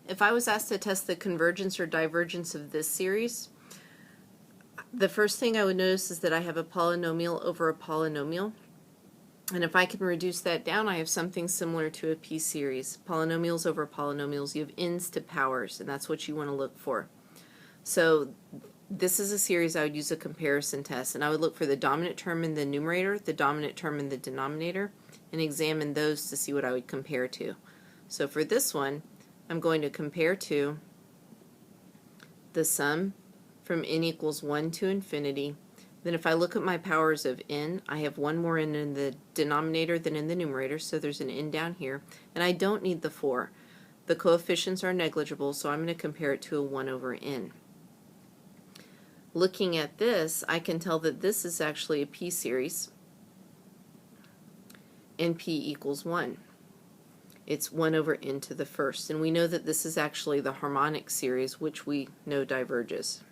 If I was asked to test the convergence or divergence of this series, the first thing I would notice is that I have a polynomial over a polynomial. And if I can reduce that down, I have something similar to a p-series. Polynomials over polynomials, you have n's to powers, and that's what you want to look for. So this is a series I would use a comparison test, and I would look for the dominant term in the numerator, the dominant term in the denominator, and examine those to see what I would compare to. So for this one, I'm going to compare to the sum from n equals 1 to infinity. Then if I look at my powers of n, I have one more n in the denominator than in the numerator, so there's an n down here, and I don't need the 4. The coefficients are negligible, so I'm going to compare it to a 1 over n. Looking at this, I can tell that this is actually a p-series, and p equals 1. It's 1 over n to the first, and we know that this is actually the harmonic series, which we know diverges.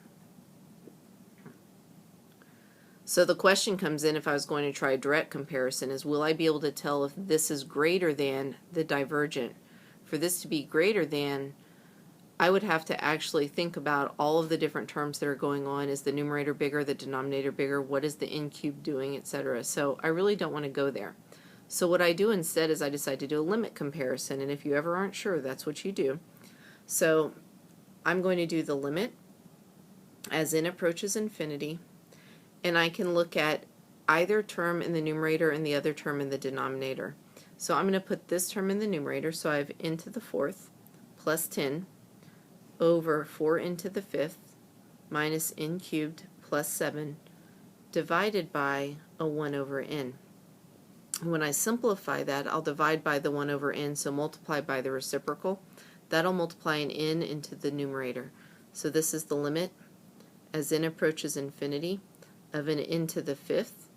So the question comes in, if I was going to try a direct comparison, is will I be able to tell if this is greater than the divergent? For this to be greater than, I would have to actually think about all of the different terms that are going on. Is the numerator bigger, the denominator bigger, what is the n cubed doing, etc. So I really don't want to go there. So what I do instead is I decide to do a limit comparison, and if you ever aren't sure, that's what you do. So I'm going to do the limit as n approaches infinity, and I can look at either term in the numerator and the other term in the denominator. So I'm going to put this term in the numerator, so I have n to the fourth plus 10 over 4n to the fifth minus n cubed plus 7 divided by a 1 over n. When I simplify that, I'll divide by the 1 over n, so multiply by the reciprocal. That'll multiply an n into the numerator. So this is the limit as n approaches infinity of an n to the fifth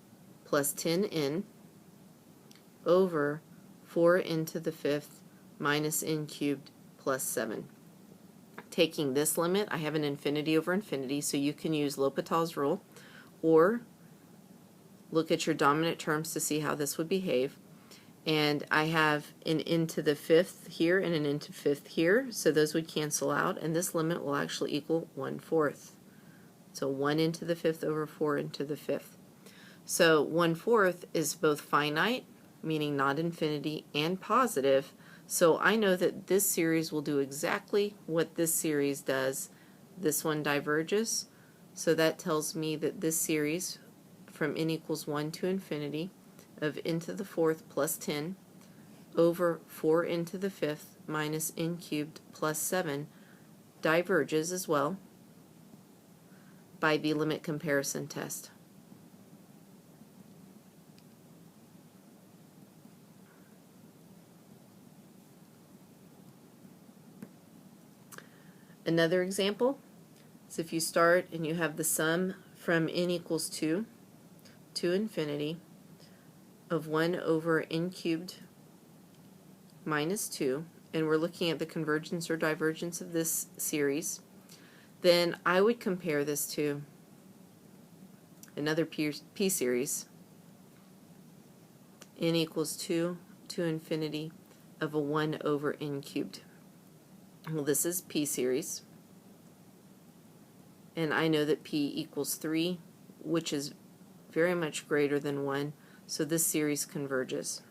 plus 10n over 4n to the fifth minus n cubed plus 7. Taking this limit, I have an infinity over infinity, so you can use L'Hopital's rule, or look at your dominant terms to see how this would behave. And I have an n to the fifth here and an n to the fifth here, so those would cancel out, and this limit will actually equal 1/4. So 1 to the fifth over 4 to the fifth. So 1/4 is both finite, meaning not infinity, and positive. So I know that this series will do exactly what this series does. This one diverges, so that tells me that this series from n equals 1 to infinity of n to the fourth plus 10 over 4n to the fifth minus n cubed plus 7 diverges as well by the limit comparison test. Another example is if you start and you have the sum from n equals 2 to infinity of 1 over n cubed minus 2, and we're looking at the convergence or divergence of this series, then I would compare this to another p-series, n equals 2 to infinity of a 1 over n cubed. Well, this is p-series, and I know that p equals 3, which is very much greater than 1, so this series converges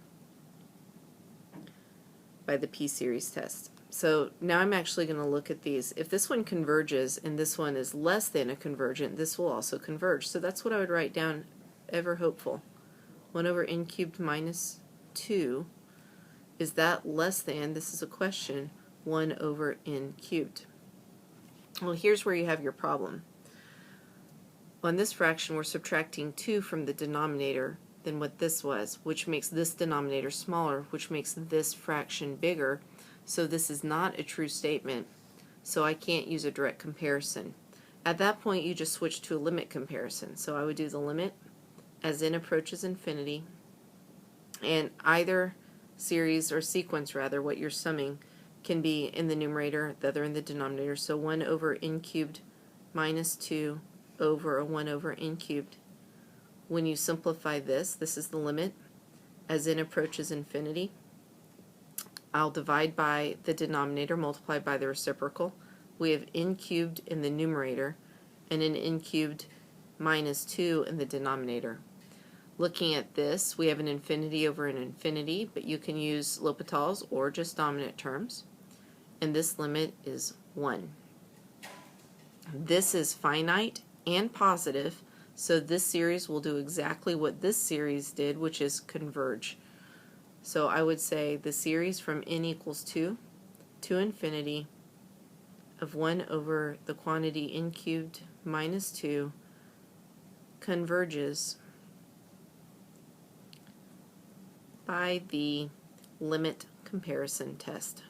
by the p-series test. So now I'm actually going to look at these. If this one converges and this one is less than a convergent, this will also converge. So that's what I would write down, ever hopeful. 1 over n cubed minus 2, is that less than, this is a question, 1 over n cubed? Well, here's where you have your problem. On this fraction, we're subtracting 2 from the denominator than what this was, which makes this denominator smaller, which makes this fraction bigger. So this is not a true statement, so I can't use a direct comparison. At that point, you just switch to a limit comparison. So I would do the limit as n approaches infinity, and either series or sequence, rather, what you're summing, can be in the numerator, the other in the denominator. So 1 over n cubed minus 2 over a 1 over n cubed. When you simplify this, this is the limit as n approaches infinity I'll divide by the denominator multiplied by the reciprocal. We have n cubed in the numerator and an n cubed minus 2 in the denominator. Looking at this, we have an infinity over an infinity, but you can use L'Hopital's or just dominant terms. And this limit is 1. This is finite and positive, so this series will do exactly what this series did, which is converge. So I would say the series from n equals 2 to infinity of 1 over the quantity n cubed minus 2 converges by the limit comparison test.